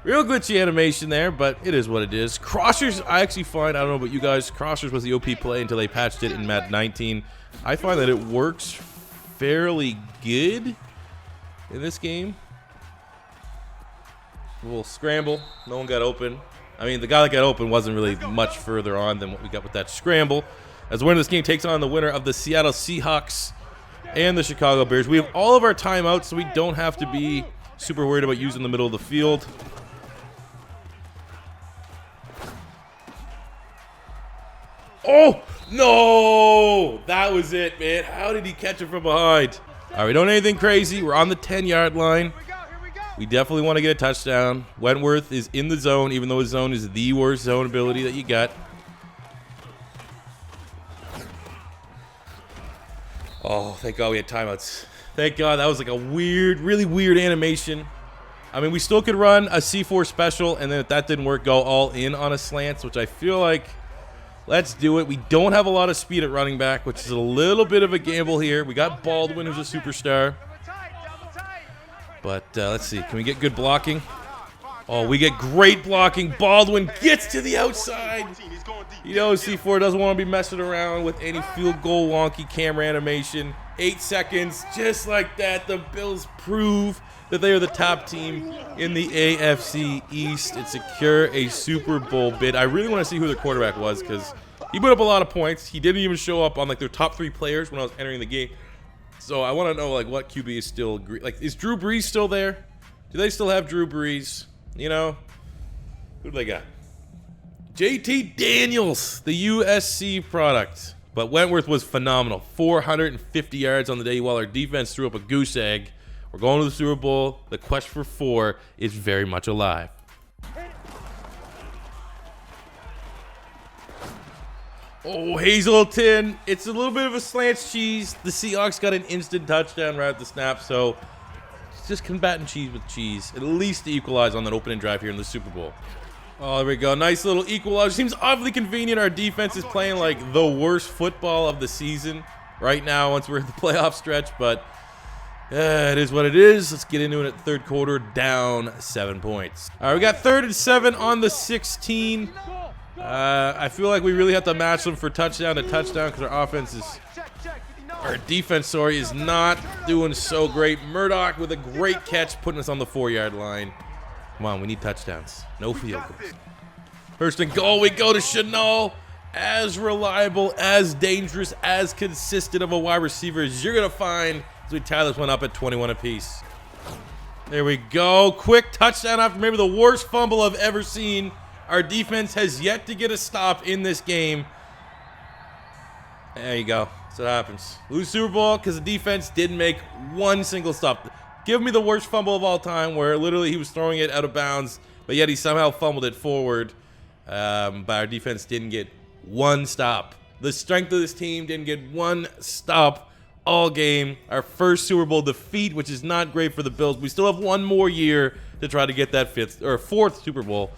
Real glitchy animation there, but it is what it is. Crossers, I actually find, I don't know about you guys, Crossers was the OP play until they patched it in Madden 19. I find that it works fairly good in this game. We'll scramble. No one got open. I mean, the guy that got open wasn't really much further on than what we got with that scramble. As the winner of this game takes on the winner of the Seattle Seahawks and the Chicago Bears. We have all of our timeouts, so we don't have to be super worried about using the middle of the field. Oh, no! That was it, man. How did he catch it from behind? All right, we don't do anything crazy. We're on the 10-yard line. We definitely want to get a touchdown. Wentworth is in the zone, even though his zone is the worst zone ability that you got. Oh, thank God we had timeouts. Thank God. That was like a weird, really weird animation. I mean, we still could run a C4 special, and then if that didn't work, go all in on a slants, which I feel like, let's do it. We don't have a lot of speed at running back, which is a little bit of a gamble here. We got Baldwin, who's a superstar. But let's see. Can we get good blocking? Oh, we get great blocking. Baldwin gets to the outside. C4 doesn't want to be messing around with any field goal wonky camera animation. 8 seconds. Just like that, the Bills prove that they are the top team in the AFC East and secure a Super Bowl bid. I really want to see who their quarterback was because he put up a lot of points. He didn't even show up on like their top 3 players when I was entering the game. So I want to know like what QB is still is Drew Brees still there? Do they still have Drew Brees? Who do they got? JT Daniels, the USC product. But Wentworth was phenomenal. 450 yards on the day while our defense threw up a goose egg. We're going to the Super Bowl. The quest for 4 is very much alive. Oh, Hazelton. It's a little bit of a slant cheese. The Seahawks got an instant touchdown right at the snap, so it's just combating cheese with cheese. At least to equalize on that opening drive here in the Super Bowl. Oh, there we go. Nice little equalizer. Seems awfully convenient. Our defense is playing like the worst football of the season right now once we're in the playoff stretch, but it is what it is. Let's get into it at third quarter, down 7 points. All right, we got 3rd and 7 on the 16. I feel like we really have to match them for touchdown to touchdown because our defense is not doing so great. Murdoch with a great catch, putting us on the 4-yard line. Come on, we need touchdowns. No field goals. First and goal, we go to Chanel. As reliable, as dangerous, as consistent of a wide receiver as you're going to find as we tie this one up at 21 apiece. There we go. Quick touchdown after maybe the worst fumble I've ever seen. Our defense has yet to get a stop in this game. There you go. That's what happens. Lose Super Bowl because the defense didn't make one single stop. Give me the worst fumble of all time where literally he was throwing it out of bounds, but yet he somehow fumbled it forward. But our defense didn't get one stop. The strength of this team didn't get one stop all game. Our first Super Bowl defeat, which is not great for the Bills. We still have one more year to try to get that fourth Super Bowl.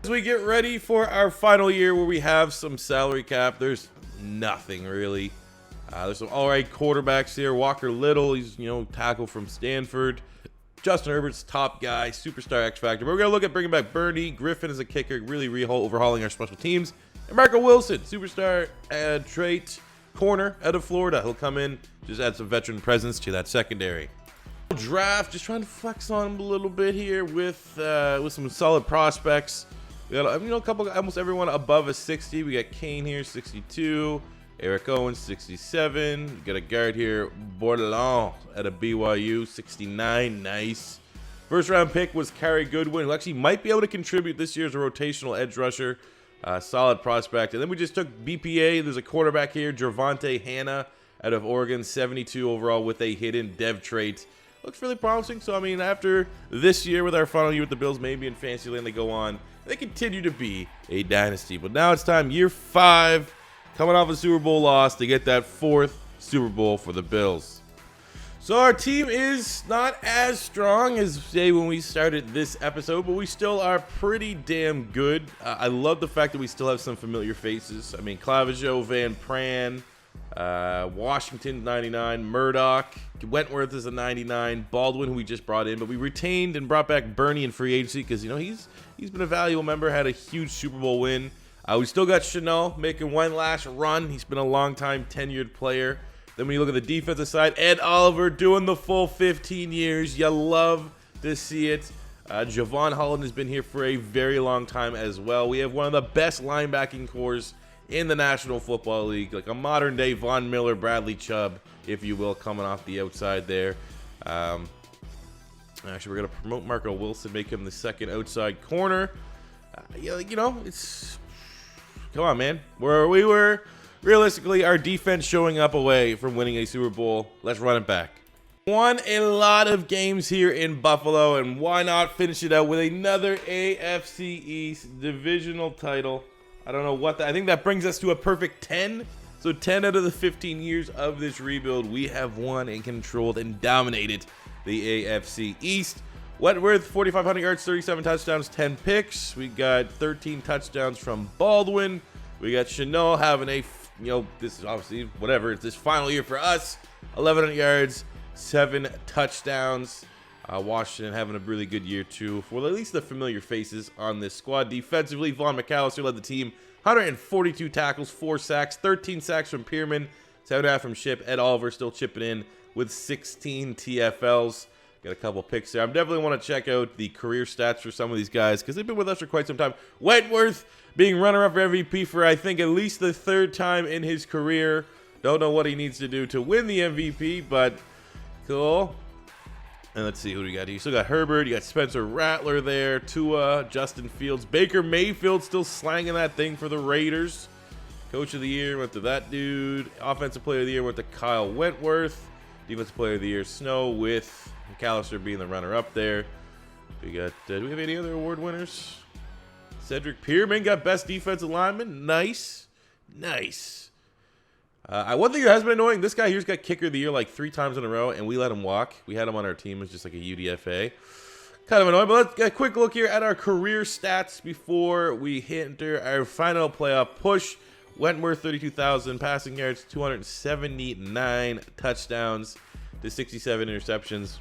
As we get ready for our final year where we have some salary cap, there's nothing really. There's some all right quarterbacks here. Walker Little, he's, tackle from Stanford. Justin Herbert's top guy, superstar X Factor. But we're going to look at bringing back Bernie Griffin as a kicker, really overhauling our special teams. And Marco Wilson, superstar trait corner out of Florida. He'll come in, just add some veteran presence to that secondary. Draft, just trying to flex on him a little bit here with some solid prospects. We got a couple, almost everyone above a 60. We got Kane here, 62. Eric Owens, 67. We got a guard here, Bordelon at a BYU, 69. Nice. First round pick was Kerry Goodwin, who actually might be able to contribute this year as a rotational edge rusher. Solid prospect. And then we just took BPA. There's a quarterback here, Gervonta Hanna out of Oregon, 72 overall with a hidden dev trait. Looks really promising. So, I mean, after this year with our final year with the Bills, maybe in Fantasyland they go on. They continue to be a dynasty. But now it's time, year 5, coming off a Super Bowl loss, to get that 4th Super Bowl for the Bills. So our team is not as strong as, say, when we started this episode, but we still are pretty damn good. I love the fact that we still have some familiar faces. I mean, Clavijo, Van Pran, Washington, 99, Murdoch, Wentworth is a 99, Baldwin, who we just brought in, but we retained and brought back Bernie in free agency because, he's been a valuable member, had a huge Super Bowl win. We still got Chanel making one last run. He's been a long-time tenured player. Then when you look at the defensive side, Ed Oliver doing the full 15 years. You love to see it. Javon Holland has been here for a very long time as well. We have one of the best linebacking cores in the National Football League, like a modern-day Von Miller, Bradley Chubb, if you will, coming off the outside there. Actually, we're going to promote Marco Wilson, make him the second outside corner. It's... Come on, man. Where we were... Realistically, our defense showing up away from winning a Super Bowl. Let's run it back. Won a lot of games here in Buffalo, and why not finish it out with another AFC East divisional title? I don't know what I think that brings us to a perfect 10. So 10 out of the 15 years of this rebuild, we have won and controlled and dominated the AFC East. Wentworth, 4,500 yards, 37 touchdowns, 10 picks. We got 13 touchdowns from Baldwin. We got Chanel having a this is obviously whatever. It's this final year for us. 1,100 yards, 7 touchdowns. Washington having a really good year too for at least the familiar faces on this squad. Defensively, Vaughn McAllister led the team. 142 tackles, 4 sacks, 13 sacks from Pierman, 7.5 from Ship. Ed Oliver still chipping in with 16 TFLs. Got a couple picks there. I definitely want to check out the career stats for some of these guys because they've been with us for quite some time. Wentworth being runner-up for MVP for, I think, at least the 3rd time in his career. Don't know what he needs to do to win the MVP, but cool. And let's see who we got here. You still got Herbert. You got Spencer Rattler there. Tua, Justin Fields. Baker Mayfield still slanging that thing for the Raiders. Coach of the Year went to that dude. Offensive Player of the Year went to Kyle Wentworth. Defensive Player of the Year, Snow, with McAllister being the runner-up there. We got, do we have any other award winners? Cedric Pierman got Best Defensive Lineman. Nice. Nice. One thing that has been annoying, this guy here's got Kicker of the Year like 3 times in a row, and we let him walk. We had him on our team as just like a UDFA. Kind of annoying, but let's get a quick look here at our career stats before we enter our final playoff push. Wentworth, 32,000 passing yards, 279 touchdowns to 67 interceptions.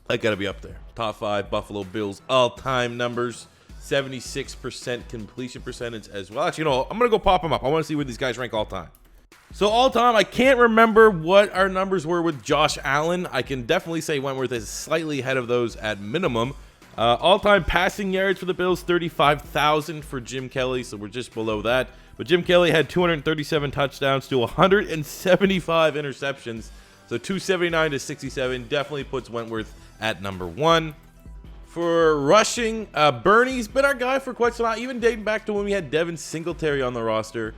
That got to be up there. Top 5 Buffalo Bills all-time numbers. 76% completion percentage as well. Actually, I'm going to go pop them up. I want to see where these guys rank all-time. So all-time, I can't remember what our numbers were with Josh Allen. I can definitely say Wentworth is slightly ahead of those at minimum. All-time passing yards for the Bills, 35,000 for Jim Kelly, so we're just below that. But Jim Kelly had 237 touchdowns to 175 interceptions. So 279 to 67 definitely puts Wentworth at number 1. For rushing, Bernie's been our guy for quite some time, even dating back to when we had Devin Singletary on the roster.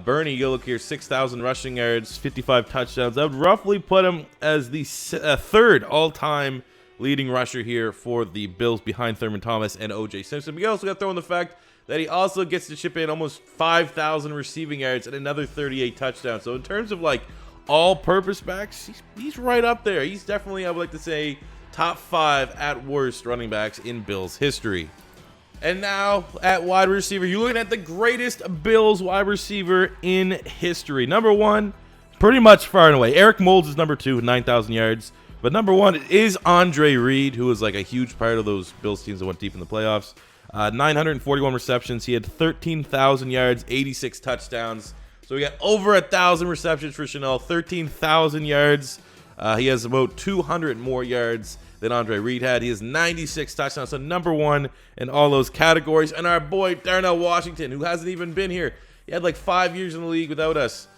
Bernie, you look here, 6,000 rushing yards, 55 touchdowns. That would roughly put him as the 3rd all-time leading rusher here for the Bills behind Thurman Thomas and O.J. Simpson. We also got to throw in the fact that he also gets to chip in almost 5,000 receiving yards and another 38 touchdowns. So in terms of like all-purpose backs, he's right up there. He's definitely, I would like to say, top 5 at worst running backs in Bills history. And now at wide receiver, you're looking at the greatest Bills wide receiver in history. Number 1, pretty much far and away. Eric Moulds is number 2 with 9,000 yards. But number 1 is Andre Reed, who was like a huge part of those Bills teams that went deep in the playoffs. 941 receptions. He had 13,000 yards, 86 touchdowns. So we got over 1,000 receptions for Chanel, 13,000 yards. He has about 200 more yards than Andre Reed had. He has 96 touchdowns, so number 1 in all those categories. And our boy Darnell Washington, who hasn't even been here. He had like 5 years in the league without us.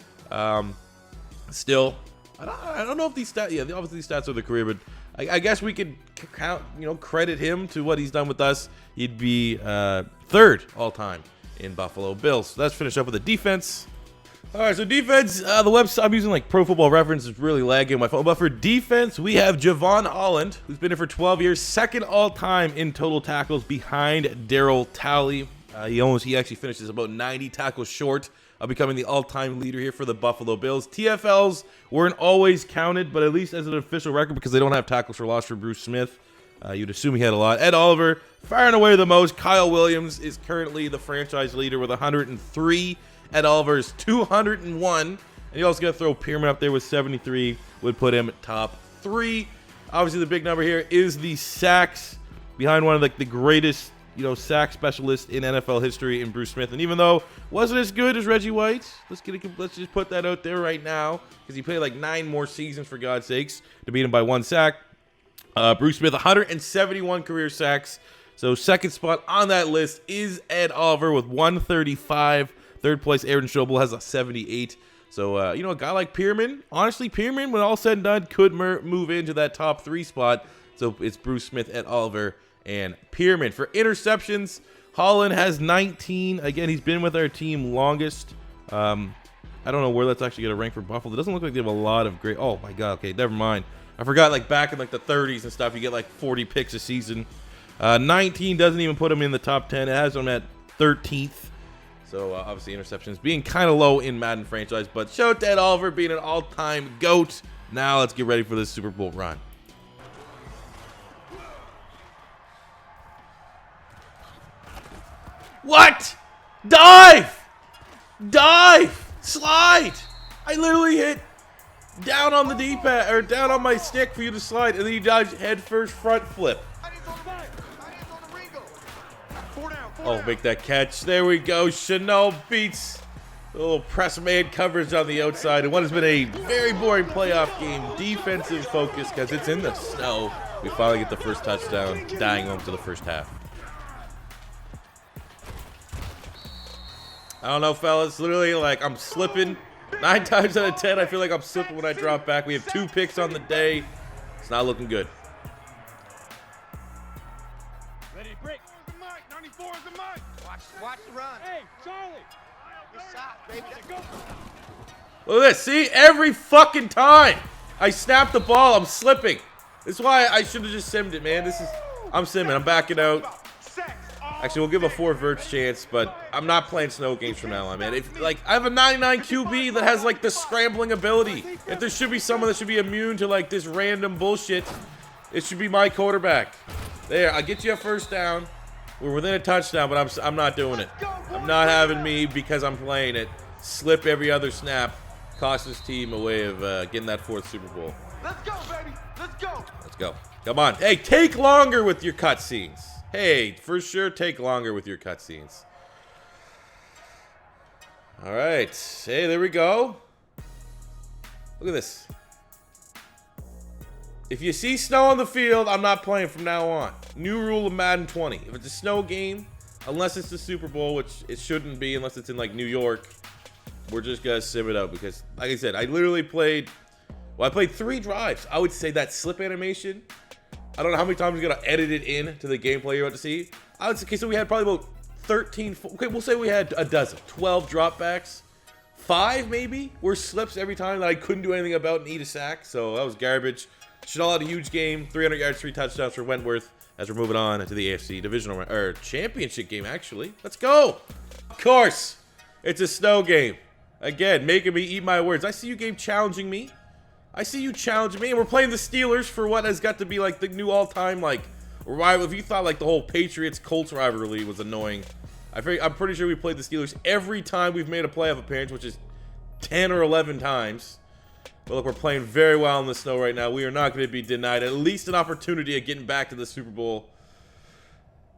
Still, I don't know if these stats, yeah, obviously these stats are the career, but I guess we could count, credit him to what he's done with us. He'd be 3rd all time in Buffalo Bills. So let's finish up with the defense. All right, so defense, the website I'm using like Pro Football Reference is really lagging on my phone. But for defense, we have Javon Holland, who's been here for 12 years, 2nd all time in total tackles behind Daryl Talley. He actually finishes about 90 tackles short of becoming the all-time leader here for the Buffalo Bills. TFLs weren't always counted, but at least as an official record, because they don't have tackles for loss for Bruce Smith, you'd assume he had a lot. Ed Oliver, far and away the most. Kyle Williams is currently the franchise leader with 103. Ed Oliver's 201. And you also got to throw Pearman up there with 73, would put him top 3. Obviously, the big number here is the sacks behind one of the greatest sack specialist in NFL history in Bruce Smith. And even though wasn't as good as Reggie White, let's just put that out there right now, because he played like 9 more seasons, for God's sakes, to beat him by 1 sack. Bruce Smith, 171 career sacks. So 2nd spot on that list is Ed Oliver with 135. 3rd place, Aaron Schobel has a 78. So, a guy like Pearman, honestly, Pearman, when all said and done, could move into that top 3 spot. So it's Bruce Smith, Ed Oliver, and Pearman. For interceptions, Holland has 19. Again, he's been with our team longest. I don't know where that's actually going to rank for Buffalo. It doesn't look like they have a lot of great... Oh, my God. Okay, never mind. I forgot, like, back in, like, the 30s and stuff, you get, like, 40 picks a season. 19 doesn't even put him in the top 10. It has him at 13th. So, obviously, interceptions being kind of low in Madden franchise. But shout out to Ed Oliver being an all-time GOAT. Now, let's get ready for this Super Bowl run. What? Dive! Dive! Slide! I literally hit down on the D-pad, or down on my stick for you to slide, and then you dive head first front flip. Oh, make that catch. There we go. Chanel beats the little press man coverage on the outside. And what has been a very boring playoff game, defensive focus, because it's in the snow. We finally get the first touchdown, dying home to the first half. I don't know, fellas. Literally, like, I'm slipping. 9 times out of 10, I feel like I'm slipping when I drop back. We have 2 picks on the day. It's not looking good. Ready, break. 94 is the mic. Watch the run. Hey, Charlie. Good shot, baby. Let's go. Look at this. See? Every fucking time I snap the ball, I'm slipping. This is why I should have just simmed it, man. I'm simming. I'm backing out. Actually, we'll give a 4 verts chance, but I'm not playing snow games from now on, man. I have a 99 QB that has, like, the scrambling ability. If there should be someone that should be immune to, like, this random bullshit, it should be my quarterback. There, I'll get you a first down. We're within a touchdown, but I'm not doing it. I'm not having me, because I'm playing it, slip every other snap, cost this team a way of getting that 4th Super Bowl. Let's go, baby. Let's go. Let's go. Come on. Hey, take longer with your cutscenes. Hey, for sure, take longer with your cutscenes. All right. Hey, there we go. Look at this. If you see snow on the field, I'm not playing from now on. New rule of Madden 20. If it's a snow game, unless it's the Super Bowl, which it shouldn't be unless it's in, like, New York, we're just going to sim it out because, like I said, I literally played 3 drives. I would say that slip animation, I don't know how many times you're going to edit it in to the gameplay you're about to see. I would say, okay, so we had probably about 13, okay, we'll say we had a dozen, 12 dropbacks. 5 maybe were slips every time that I couldn't do anything about and eat a sack. So that was garbage. Chanel had a huge game, 300 yards, 3 touchdowns for Wentworth as we're moving on to the AFC divisional or championship game, actually. Let's go. Of course, it's a snow game. Again, making me eat my words. I see you, game, challenging me. I see you challenging me. And we're playing the Steelers for what has got to be like the new all-time like rival. If you thought like the whole Patriots-Colts rivalry was annoying, I'm pretty sure we played the Steelers every time we've made a playoff appearance, which is 10 or 11 times. But look, we're playing very well in the snow right now. We are not going to be denied at least an opportunity of getting back to the Super Bowl.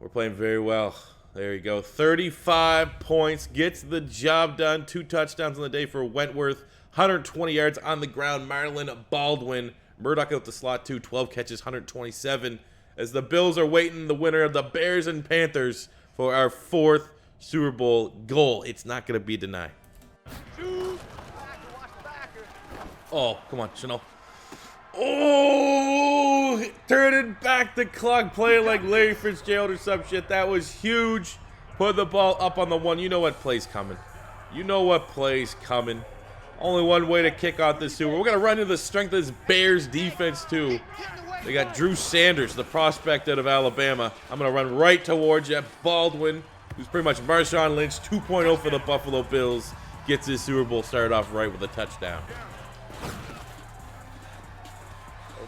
We're playing very well. There you go. 35 points. Gets the job done. 2 touchdowns on the day for Wentworth. 120 yards on the ground. Marlon Baldwin. Murdoch out the slot too. 12 catches, 127. As the Bills are waiting the winner of the Bears and Panthers for our 4th Super Bowl goal. It's not going to be denied. Oh, come on, Chanel. Oh, turning back the clock, playing like Larry Fitzgerald or some shit. That was huge. Put the ball up on the 1. You know what play's coming. You know what play's coming. Only one way to kick off this Super Bowl. We're going to run into the strength of this Bears defense, too. They got Drew Sanders, the prospect out of Alabama. I'm going to run right towards you. Baldwin, who's pretty much Marshawn Lynch 2.0 for the Buffalo Bills, gets his Super Bowl started off right with a touchdown.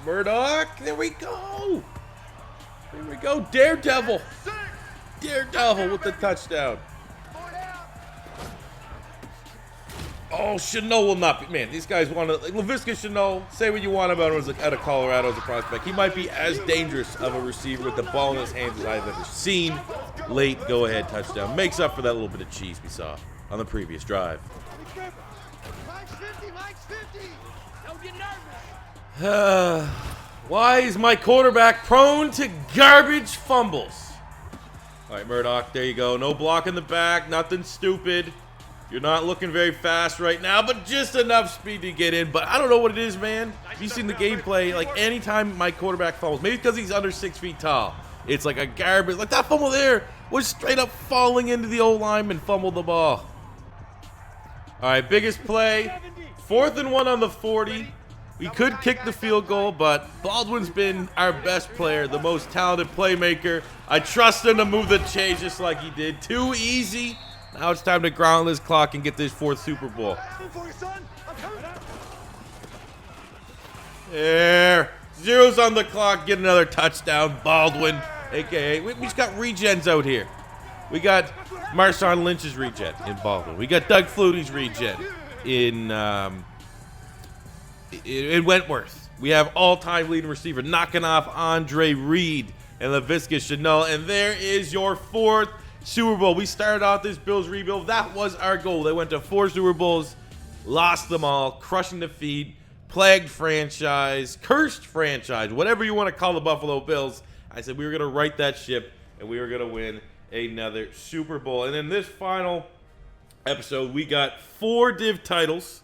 Murdoch, there we go. There we go. Daredevil. Daredevil with the touchdown. Oh, Chanel will not be. Man, these guys want to. Like, Laviska Chanel, say what you want about him out of Colorado as a prospect. He might be as dangerous of a receiver with the ball in his hands as I've ever seen. Late go-ahead touchdown. Makes up for that little bit of cheese we saw on the previous drive. Why is my quarterback prone to garbage fumbles? All right, Murdoch, there you go. No block in the back, nothing stupid. You're not looking very fast right now, but just enough speed to get in. But I don't know what it is, man. You've seen the gameplay. Like, anytime my quarterback fumbles, maybe because he's under 6 feet tall, it's like a garbage. Like, that fumble there was straight up falling into the O-lineman, fumbled the ball. All right, biggest play. 4th and 1 on the 40. We could kick the field goal, but Baldwin's been our best player, the most talented playmaker. I trust him to move the chains just like he did. Too easy. Now it's time to ground this clock and get this 4th Super Bowl. There. 0's on the clock. Get another touchdown. Baldwin, a.k.a. We just got regens out here. We got Marshawn Lynch's regen in Baldwin. We got Doug Flutie's regen in Wentworth. We have all-time leading receiver knocking off Andre Reed and Laviska Chanel. And there is your 4th Super Bowl. We started off this Bills rebuild. That was our goal. They went to 4 Super Bowls, lost them all, crushing defeat, plagued franchise, cursed franchise, whatever you want to call the Buffalo Bills. I said we were going to right that ship, and we were going to win another Super Bowl. And in this final episode, we got 4 div titles,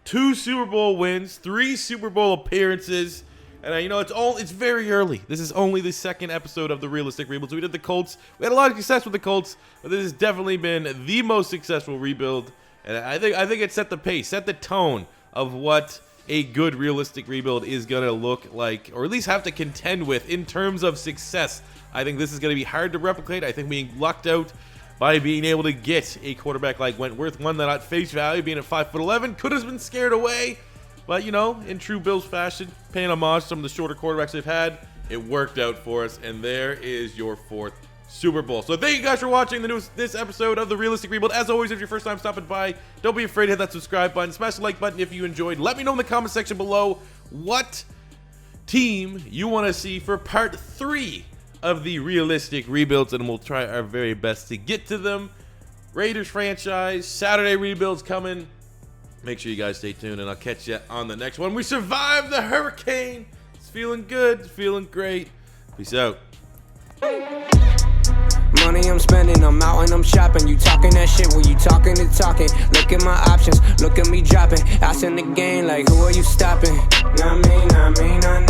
2 Super Bowl wins, 3 Super Bowl appearances. And you know, it's very early. This is only the 2nd episode of the Realistic Rebuild. So we did the Colts. We had a lot of success with the Colts, but this has definitely been the most successful rebuild. And I think it set the pace, set the tone of what a good realistic rebuild is gonna look like, or at least have to contend with in terms of success. I think this is gonna be hard to replicate. I think we lucked out by being able to get a quarterback like Wentworth, one that at face value, being at 5'11", could have been scared away. But, you know, in true Bills fashion, paying homage to some of the shorter quarterbacks they've had, it worked out for us, and there is your 4th Super Bowl. So thank you guys for watching this episode of The Realistic Rebuild. As always, if you're first time stopping by, don't be afraid to hit that subscribe button. Smash the like button if you enjoyed. Let me know in the comment section below what team you want to see for part 3 of The Realistic Rebuilds, and we'll try our very best to get to them. Raiders franchise, Saturday rebuilds coming. Make sure you guys stay tuned, and I'll catch you on the next one. We survived the hurricane. It's feeling good. It's feeling great. Peace out. Money I'm spending, I'm out and I'm shopping. You talking that shit, well, you talking the talking. Look at my options, look at me dropping. Ass in the game, like, who are you stopping? Not me, not me, not